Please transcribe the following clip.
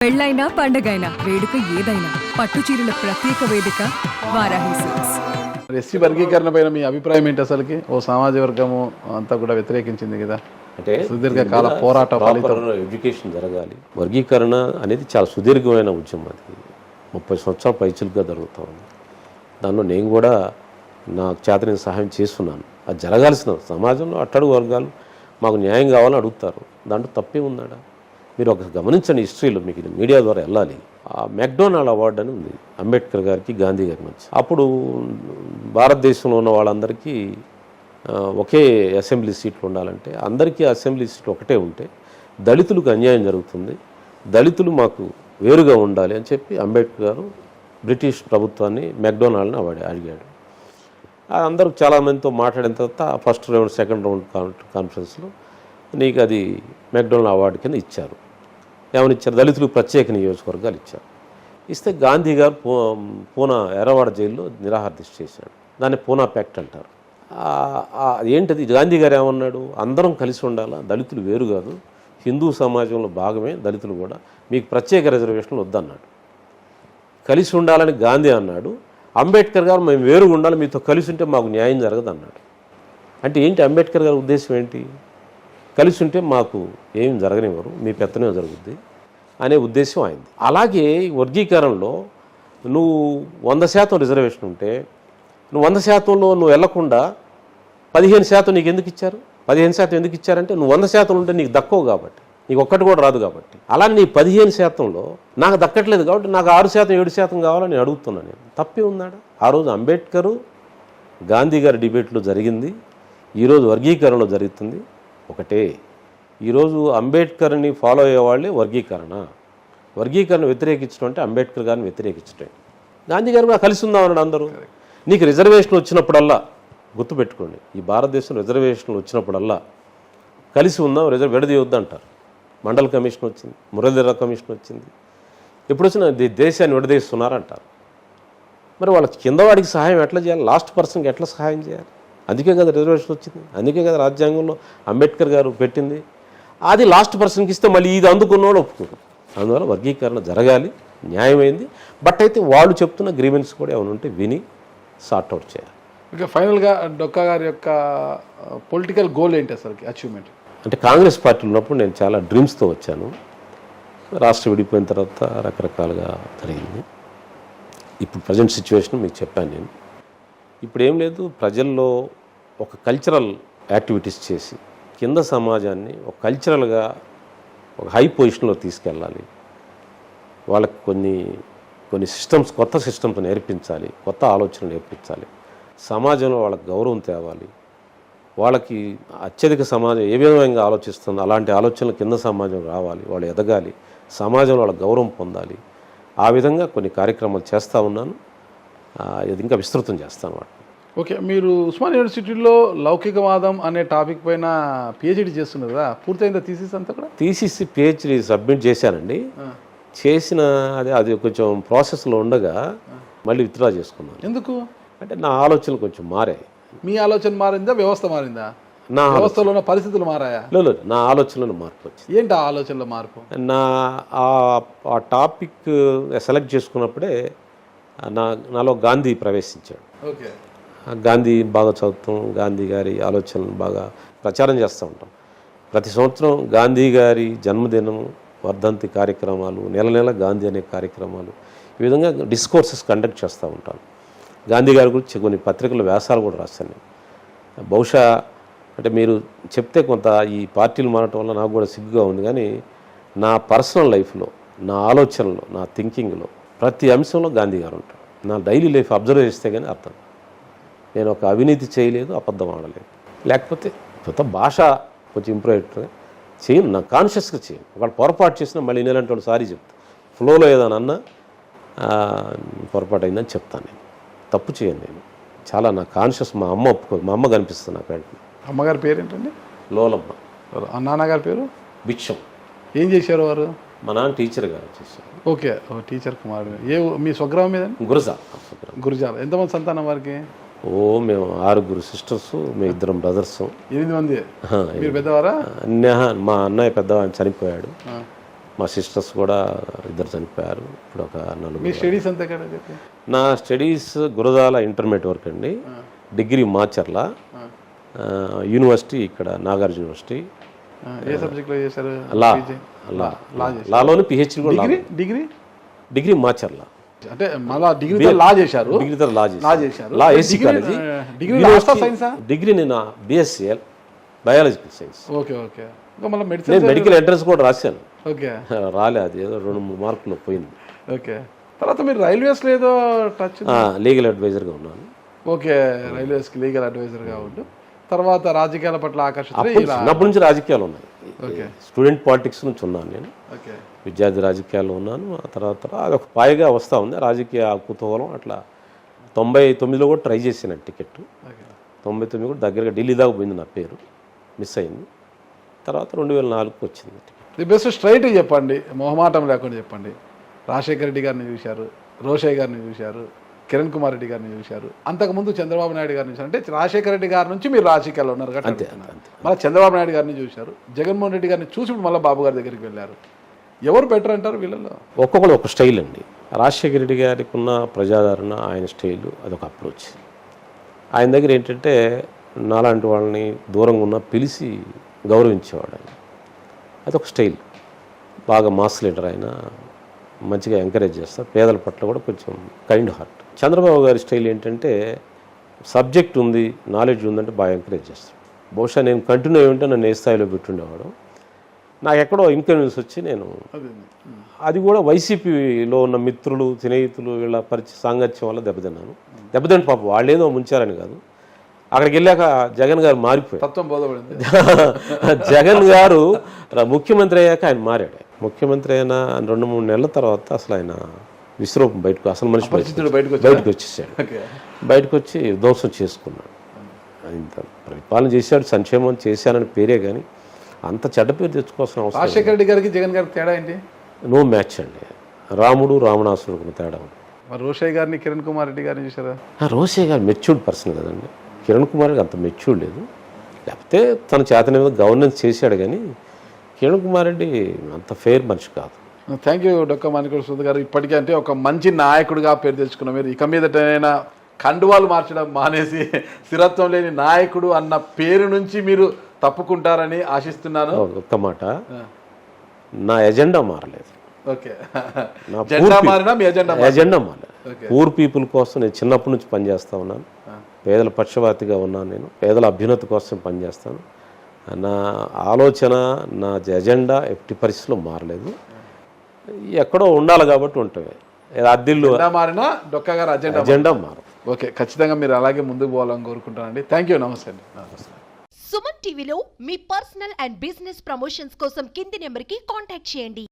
పెళ్ళైనా పండగైనా వేడుక ఏదైనా పట్టు చీరల ప్రత్యేక వేదిక వారాహి సిల్క్స్. ఎస్సీ వర్గీకరణ పైన మీ అభిప్రాయం ఏంటి? అసలుకి ఓ సామాజిక వర్గము అంతా కూడా వ్యతిరేకించింది కదా, అంటే సుదీర్ఘకాల పోరాట ఫలితం. ఎడ్యుకేషన్ జరగాలి. వర్గీకరణ అనేది చాలా సుదీర్ఘమైన ఉద్యమం. అది 30 సంవత్సరాల పైచులుగా జరుగుతూ ఉంది. దానిలో నేను కూడా నాకు చేతనైన సహాయం చేస్తున్నాను. అది జరగాల్సిన సమాజంలో అట్టడుగు వర్గాలు మాకు న్యాయం కావాలని అడుగుతారు. దాంట్లో తప్పే ఉందాడా? మీరు ఒక గమనించండి, హిస్టరీలో మీకు మీడియా ద్వారా వెళ్ళాలి. ఆ మెక్డొనాల్డ్ అవార్డు అని ఉంది అంబేద్కర్ గారికి, గాంధీ గారికి మధ్య. అప్పుడు భారతదేశంలో ఉన్న వాళ్ళందరికీ ఒకే అసెంబ్లీ సీట్లు ఉండాలంటే అందరికీ అసెంబ్లీ సీట్లు ఒకటే ఉంటే దళితులకు అన్యాయం జరుగుతుంది, దళితులు మాకు వేరుగా ఉండాలి అని చెప్పి అంబేద్కర్ గారు బ్రిటిష్ ప్రభుత్వాన్ని మెక్డొనాల్డ్ని అడిగాడు. అందరూ చాలామందితో మాట్లాడిన తర్వాత ఫస్ట్ రౌండ్ సెకండ్ రౌండ్ కాన్ఫరెన్స్లో నీకు అది మెక్డొనాల్డ్ అవార్డు కింద ఇచ్చారు. ఏమని ఇచ్చారు? దళితులకు ప్రత్యేక నియోజకవర్గాలు ఇచ్చారు. ఇస్తే గాంధీ గారు పూనా ఎర్రవాడ జైల్లో నిరాహార దీక్ష చేశాడు. దాన్ని పూనా ప్యాక్ట్ అంటారు. ఏంటది? గాంధీ గారు ఏమన్నాడు? అందరం కలిసి ఉండాలా, దళితులు వేరు కాదు, హిందూ సమాజంలో భాగమే దళితులు కూడా, మీకు ప్రత్యేక రిజర్వేషన్లు వద్దన్నాడు. కలిసి ఉండాలని గాంధీ అన్నాడు. అంబేద్కర్ గారు మేము వేరుగా ఉండాలి, మీతో కలిసి ఉంటే మాకు న్యాయం జరగదు అన్నాడు. అంటే ఏంటి అంబేద్కర్ గారి ఉద్దేశం ఏంటి? కలిసి ఉంటే మాకు ఏం జరగనివ్వరు, మీ పెత్తనే జరుగుద్ది అనే ఉద్దేశం అయింది. అలాగే వర్గీకరణలో నువ్వు 100% రిజర్వేషన్ ఉంటే నువ్వు 100%లో నువ్వు వెళ్లకుండా 15% నీకు ఎందుకు ఇచ్చారు? 15% ఎందుకు ఇచ్చారంటే నువ్వు 100% ఉంటే నీకు దక్కవు కాబట్టి, నీకు ఒక్కటి కూడా రాదు కాబట్టి. అలా నీ 15%లో నాకు దక్కట్లేదు కాబట్టి నాకు 6%, 7% కావాలని నేను అడుగుతున్నాను. నేను తప్పే ఉన్నాడా? ఆ రోజు అంబేద్కరు గాంధీ గారి డిబేట్లో జరిగింది, ఈరోజు వర్గీకరణలో జరుగుతుంది ఒకటే. ఈరోజు అంబేద్కర్ని ఫాలో అయ్యేవాళ్ళే వర్గీకరణ వ్యతిరేకించడం అంటే అంబేద్కర్ గారిని వ్యతిరేకించడం. గాంధీ గారు కూడా కలిసి ఉందామన్నాడు అందరూ. నీకు రిజర్వేషన్ వచ్చినప్పుడల్లా గుర్తుపెట్టుకోండి, ఈ భారతదేశంలో రిజర్వేషన్లు వచ్చినప్పుడల్లా కలిసి ఉందాం, విడదీయొద్దు అంటారు. మండల్ కమిషన్ వచ్చింది, మురళీధర కమిషన్ వచ్చింది. ఎప్పుడు వచ్చినా దేశాన్ని విడదీస్తున్నారంటారు. మరి వాళ్ళ కింద వాడికి సహాయం ఎట్లా చేయాలి? లాస్ట్ పర్సన్కి ఎట్లా సహాయం చేయాలి? అందుకే కదా రిజర్వేషన్ వచ్చింది, అందుకే కదా రాజ్యాంగంలో అంబేద్కర్ గారు పెట్టింది. అది లాస్ట్ పర్సన్కి ఇస్తే మళ్ళీ ఇది అందుకున్నవాడు ఒప్పుకోరు. అందువల్ల వర్గీకరణ జరగాలి, న్యాయమైంది. బట్ అయితే వాళ్ళు చెప్తున్న గ్రీవెన్స్ కూడా ఏమైనా ఉంటే విని సార్ట్అవుట్ చేయాలి. ఇక ఫైనల్గా డొక్కా గారి యొక్క పొలిటికల్ గోల్ ఏంటి అసలుకి, అచీవ్మెంట్? అంటే కాంగ్రెస్ పార్టీలో ఉన్నప్పుడు నేను చాలా డ్రీమ్స్తో వచ్చాను. రాష్ట్రం విడిపోయిన తర్వాత రకరకాలుగా జరిగింది. ఇప్పుడు ప్రజెంట్ సిచ్యువేషన్ మీకు చెప్పాను నేను. ఇప్పుడు ఏం లేదు, ప్రజల్లో ఒక కల్చరల్ యాక్టివిటీస్ చేసి కింద సమాజాన్ని ఒక కల్చరల్గా ఒక హై పొజిషన్లో తీసుకెళ్ళాలి. వాళ్ళకి కొన్ని సిస్టమ్స్, కొత్త సిస్టమ్స్ నేర్పించాలి, కొత్త ఆలోచనలు నేర్పించాలి. సమాజంలో వాళ్ళకి గౌరవం తేవాలి. వాళ్ళకి అత్యధిక సమాజం ఏ విధంగా ఆలోచిస్తుందో అలాంటి ఆలోచనలు కింద సమాజం రావాలి, వాళ్ళు ఎదగాలి, సమాజంలో వాళ్ళ గౌరవం పొందాలి. ఆ విధంగా కొన్ని కార్యక్రమాలు చేస్తూ ఉన్నాను. ఇది ఇంకా విస్తృతం చేస్తాను వాటిని. ఓకే, మీరు ఉస్మానియా యూనివర్సిటీలో లౌకికవాదం అనే టాపిక్ పైన పిహెచ్డి చేస్తున్నారు కదా, పూర్తయిందా థీసిస్ అంతా కూడా? థీసిస్ పిహెచ్డి సబ్మిట్ చేశానండి. చేసిన అది కొంచెం ప్రాసెస్లో ఉండగా మళ్ళీ విత్డ్రా చేసుకున్నాను. ఎందుకు? అంటే నా ఆలోచనలు కొంచెం మారాయి. మీ ఆలోచన మారిందా, వ్యవస్థ మారిందా? నా వ్యవస్థలో ఉన్న పరిస్థితులు మారాయా? లేదు, నా ఆలోచనలో మార్పు వచ్చింది. ఏంటి ఆ ఆలోచనలో మార్పు? ఆ టాపిక్ సెలెక్ట్ చేసుకున్నప్పుడే నాలో గాంధీ ప్రవేశించాడు. ఓకే, గాంధీ బాగా చదువుతాం, గాంధీ గారి ఆలోచనలు బాగా ప్రచారం చేస్తూ ఉంటాం. ప్రతి సంవత్సరం గాంధీ గారి జన్మదినం, వర్ధంతి కార్యక్రమాలు, నెల గాంధీ అనే కార్యక్రమాలు, ఈ విధంగా డిస్కోర్సెస్ కండక్ట్ చేస్తూ ఉంటాను. గాంధీ గారి గురించి కొన్ని పత్రికల వ్యాసాలు కూడా రాశాను నేను. బహుశా అంటే మీరు చెప్తే కొంత ఈ పార్టీలు మారటం వల్ల నాకు కూడా సిగ్గుగా ఉంది, కానీ నా పర్సనల్ లైఫ్లో, నా ఆలోచనలో, నా థింకింగ్లో ప్రతి అంశంలో గాంధీ గారు ఉంటారు. నా డైలీ లైఫ్ అబ్జర్వ్ చేస్తే కానీ అర్థం. నేను ఒక అవినీతి చేయలేదు, అబద్ధం ఆడలేదు, లేకపోతే కొత్త భాష కొంచెం ఇంప్రూవ్ చేయను, నా కాన్షియస్గా చేయను. ఒకళ్ళు పొరపాటు చేసినా మళ్ళీ నేనంటే వాళ్ళు సారీ చెప్తాను. ఫ్లోలో ఏదైనా అన్నా పొరపాటు అయిందని చెప్తాను. నేను తప్పు చేయను. నేను చాలా నా కాన్షియస్. మా అమ్మ ఒప్పుకోదు, మా అమ్మ కనిపిస్తుంది నాకు వెంటనే. అమ్మగారి పేరు ఏంటండి? లోలమ్మ. నాన్నగారి పేరు? భిక్షం. ఏం చేశారు వారు? మా నాన్న టీచర్గా చేశారు. ఓకే, టీచర్ కుమారుడు. మీ స్వగ్రామం మీద? గురజాల. ఎంతమంది సంతానం వారికి? మేము 6 సిస్టర్స్, మేము 2 బ్రదర్స్. 8 మంది. మీరు పెద్దవారా? మా అన్నయ్య పెద్దవాడిని చనిపోయాడు. మా సిస్టర్స్ కూడా 2 చనిపోయారు. ఇప్పుడు ఒక 4. మీ స్టడీస్ అంతే కదా చెప్పి నా స్టడీస్ గురజాల ఇంటర్మీడియట్ వరకు అండి. డిగ్రీ మాచర్ల, యూనివర్సిటీ ఇక్కడ నాగార్జున యూనివర్సిటీ. ఏ సబ్జెక్ట్లో చేశారు? లాలోని పిహెచ్డి కూడా. డిగ్రీ మాచర్ల అంటే మళ్ళా డిగ్రీ లా చేశారు. డిగ్రీ లా చేశారు. లా ఏసీ కాలేజీ. డిగ్రీ నేను BSc biological science. Okay okay. ఇంకా మళ్ళీ మెడిసిన్ నేను మెడికల్ ఎంట్రన్స్ కూడా రాశాను. ఓకే. రాలే, అది ఏదో 2-3 మార్కులు పోయింది. ఓకే. తర్వాత మీరు రైల్వేస్లో ఏదో టచ్ లీగల్ అడ్వైజర్గా ఉన్నాను. ఓకే, రైల్వేస్కి లీగల్ అడ్వైజర్గా ఉంటూ తర్వాత రాజకీయాల పట్ల ఆకర్షితులై చిన్నప్పటి నుంచి రాజకీయాలు ఉన్నాయి. ఓకే. స్టూడెంట్ పాలిటిక్స్ నుంచి ఉన్నాను నేను. ఓకే. విద్యార్థి రాజకీయాల్లో ఉన్నాను. ఆ తర్వాత అదొక పాయగా వస్తూ ఉంది రాజకీయ కుతూహలం. అట్లా 99లో కూడా ట్రై చేశాను టికెట్. 99 కూడా దగ్గరగా ఢిల్లీ దాకా పోయింది, నా పేరు మిస్ అయింది. తర్వాత 2004కు వచ్చింది టికెట్. ది బెస్ట్ స్ట్రైట్ చెప్పండి, మొహమాటం లేకుండా చెప్పండి. రాజశేఖర రెడ్డి గారిని చూశారు, రోషయ్య గారిని చూశారు, కిరణ్ కుమార్ రెడ్డి గారిని చూశారు, అంతకుముందు చంద్రబాబు నాయుడు గారిని చూశారు. అంటే రాజశేఖర రెడ్డి గారి నుంచి మీరు రాజకీయాల్లో ఉన్నారు కాబట్టి మళ్ళీ చంద్రబాబు నాయుడు గారిని చూశారు, జగన్మోహన్ రెడ్డి గారిని చూసి మళ్ళీ బాబు గారి దగ్గరికి వెళ్ళారు. ఎవరు బెటర్ అంటారు వీళ్ళలో? ఒక్కొక్కరు ఒక స్టైల్ అండి. రాజశేఖర రెడ్డి గారికి ఉన్న ప్రజాదరణ, ఆయన స్టైలు, అదొక అప్రోచ్. ఆయన దగ్గర ఏంటంటే నాలాంటి వాళ్ళని దూరంగా ఉన్న పిలిచి గౌరవించేవాడు ఆయన. అదొక స్టైల్. బాగా మాస్ లీడర్ ఆయన, మంచిగా ఎంకరేజ్ చేస్తారు. పేదల పట్ల కూడా కొంచెం కైండ్ హార్ట్. చంద్రబాబు గారి స్టైల్ ఏంటంటే సబ్జెక్ట్ ఉంది, నాలెడ్జ్ ఉందంటే బాగా ఎంకరేజ్ చేస్తాడు. బహుశా నేను కంటిన్యూ అయ్యి ఉంటే నన్ను ఏ స్థాయిలో పెట్టుండేవాడు. నాకు ఎక్కడో ఇన్కన్వీనియన్స్ వచ్చి నేను అది కూడా వైసీపీలో ఉన్న మిత్రులు, స్నేహితులు వీళ్ళ సాంగత్యం వల్ల దెబ్బతిన్నాను. దెబ్బతింటే పాపం వాళ్ళేదో ముంచారని కాదు, అక్కడికి వెళ్ళాక జగన్ గారు మారిపోయారు. తత్వం బోధపడింది. జగన్ గారు ముఖ్యమంత్రి అయ్యాక ఆయన మారాడు. ముఖ్యమంత్రి అయిన 2-3 నెలల తర్వాత అసలు ఆయన విశ్వరూపం బయటకు, అసలు మనిషి బయటకు వచ్చేసాడు. బయటకు వచ్చి ధ్వంసం చేసుకున్నాడు. ఇంత పరిపాలన చేశాడు, సంక్షేమం చేశానని పేరే కానీ అంత చెడ్డ పేరు తెచ్చుకోవాల్సిన అవసరం. రాజశేఖర రెడ్డి గారికి జగన్ గారికి తేడా ఏంటి? నో మ్యాచ్ అండి. రాముడు రావణాసురుడు తేడా ఉంది. మరి రోషయ్య గారిని, కిరణ్ కుమార్ రెడ్డి గారిని చూసారా? రోషయ్య గారు మెచ్యూర్డ్ పర్సన్ కదండి. కిరణ్ కుమార్ గారు అంత మెచ్యూర్డ్ లేదు, లేకపోతే తన చేతనే గవర్నెన్స్ చేశాడు కానీ కిరణ్ కుమార్ రెడ్డి అంత ఫెయిర్ మనిషి కాదు. థ్యాంక్ యూ డొక్క మాణిక్య వసంత్ గారు. ఇప్పటికే అంటే ఒక మంచి నాయకుడిగా పేరు తెచ్చుకున్న మీరు ఇక మీదటైనా కండువాలు మార్చడం మానేసి స్థిరత్వం లేని నాయకుడు అన్న పేరు నుంచి మీరు తప్పుకుంటారని ఆశిస్తున్నాను. ఒక్క మాట, నా ఎజెండా మారలేదు. ఓకే. ఎజెండా మారలేదు. పూర్ పీపుల్ కోసం నేను చిన్నప్పటి నుంచి పనిచేస్తా ఉన్నాను. పేదల పక్షపాతిగా ఉన్నాను. నేను పేదల అభ్యున్నతి కోసం పనిచేస్తాను. నా ఆలోచన, నా ఎజెండా ఎట్టి పరిస్థితిలో మారలేదు. ఎక్కడో ఉండాలి కాబట్టి ఉంటుంది. అద్దిల్లు మారినా డొక్క గారు ఎజెండా మారు. ఓకే, ఖచ్చితంగా మీరు అలాగే ముందుకు పోవాలని కోరుకుంటానండి. Thank you. నమస్తే అండి. సుమన్ టీవీలో మీ పర్సనల్ అండ్ బిజినెస్ ప్రమోషన్స్ కోసం కింది నెంబర్కి కాంటాక్ట్ చేయండి.